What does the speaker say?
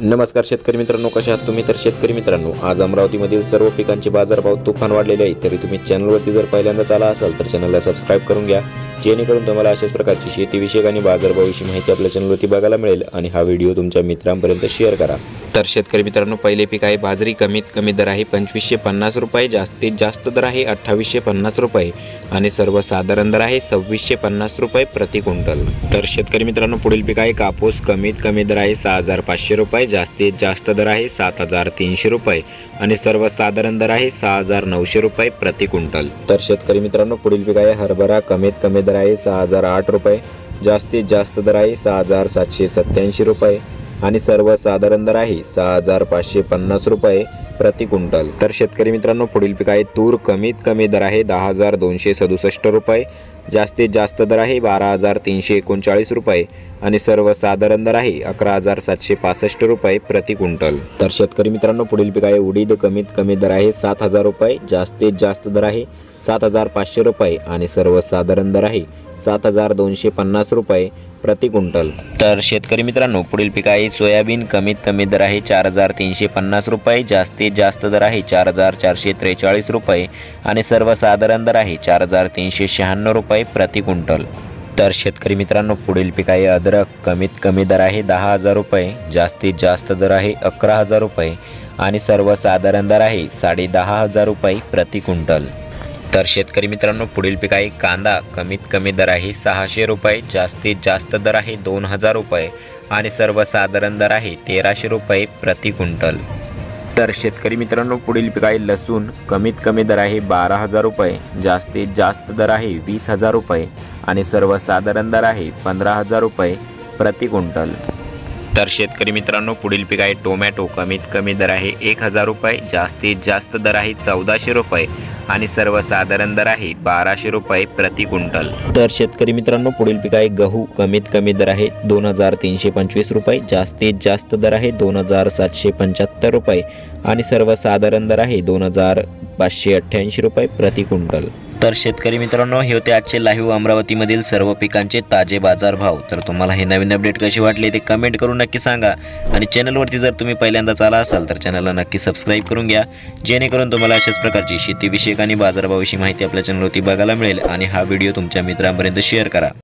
नमस्कार शेतकरी मित्रांनो, कशा आहात तुम्ही? तर शेतकरी मित्रांनो, आज अमरावतीमधील सर्व पिकांचे बाजारभाव तुफान वाढलेले आहेत। तरी तुम्ही चॅनलवरती जर पहिल्यांदाच आला असाल तर चॅनलला सबस्क्राइब करून घ्या, जेणेकरून तुम्हाला अशाच प्रकारची शेतीविषयक आणि बाजारभावाविषयी माहिती आपल्या चॅनलवरती बघायला मिळेल। आणि हा व्हिडिओ तुमच्या मित्रांपर्यंत शेअर करा। तर शेतकरी मित्रांनो, पहिले पीक आहे बाजरी। कमीत कमी दर आहे 2550 रुपये, जास्तीत जास्त दर आहे 2850 रुपये आणि सर्वसाधारण दर आहे 2650 रुपये प्रति क्विंटल। तर शेतकरी मित्रांनो, पुढील पीक आहे कापूस। कमीत कमी दर आहे 6500 रुपये, जास्तीत जास्त दर आहे 7300 रुपये आणि सर्वसाधारण दर आहे 6900 रुपये प्रति क्विंटल। तर शेतकरी मित्रांनो, पुढील पीक आहे हरभरा। कमीत कमी दर आहे 6008 रुपये, जास्तीत जास्त दर आहे 6787 रुपये आणि सर्वसाधारण दर आहे 6550 रुपये प्रति क्विंटल। तर शेतकरी मित्रांनो, पुढील पीक आहे तूर। कमीत कमी दर आहे 10267 रुपये, जास्तीत जास्त दर आहे 12339 रुपये आणि सर्वसाधारण दर आहे 11765 रुपये प्रति क्विंटल। तर शेतकरी मित्रांनो, पुढील पीक आहे उडीद। कमीत कमी दर आहे 7000 रुपये, जास्तीत जास्त दर आहे 7500 रुपये आणि सर्वसाधारण दर आहे 7250 रुपये प्रति क्विंटल। तर शेतकरी मित्रांनो, पुढील पीक आहे सोयाबीन। कमीत कमी दर आहे 4350 रुपये, जास्तीत जास्त दर आहे 4443 रुपये आणि सर्वसाधारण दर आहे 4396 रुपये प्रति क्विंटल। तर शेतकरी मित्रांनो, पुढील पीक आहे अद्रक। कमीत कमी दर आहे 10000 रुपये, जास्तीत जास्त दर आहे 11000 रुपये आणि सर्वसाधारण दर आहे 10500 रुपये प्रति क्विंटल। तर शेतकरी मित्रांनो, पुढील पीक आहे कांदा। कमीत कमी दर आहे 600 रुपये, जास्तीत जास्त दर आहे 2000 रुपये आणि सर्वसाधारण दर आहे 1300 रुपये प्रति क्विंटल। तर शेतकरी मित्रांनो, पुढील पीक आहे लसूण। कमीत कमी दर आहे 12000 रुपये, जास्तीत जास्त दर आहे 20000 रुपये आणि सर्वसाधारण दर आहे 15000 रुपये प्रति क्विंटल। तर शेतकरी मित्रांनो, पुढील पीक आहे टोमॅटो। कमीत कमी दर आहे 1000 रुपये, जास्तीत जास्त दर आहे 1400 रुपये आणि सर्वसाधारण दर आहे 1200 रुपये प्रति क्विंटल। तर शेतकरी मित्रांनो, पुढील पीक आहे गहू। कमीत कमी दर आहे 2325 रुपये, जास्तीत जास्त दर आहे 2775 रुपये आणि सर्वसाधारण दर आहे 2588 रुपये प्रति क्विंटल। तर शेतकरी मित्रांनो, हे होते आजचे लाईव्ह अमरावतीमधील सर्व पिकांचे ताजे बाजारभाव। तर तुम्हाला हे नवीन अपडेट कसे वाटले ते कमेंट करून नक्की सांगा आणि चॅनलवरती जर तुम्ही पहिल्यांदाच आला असाल तर चॅनलला नक्की सबस्क्राइब करून घ्या, जेणेकरून तुम्हाला अशाच प्रकारची शेतीविषयक आणि बाजारभावाविषयी माहिती आपल्या चॅनलवरती बघायला मिळेल। आणि हा व्हिडिओ तुमच्या मित्रांपर्यंत शेअर करा।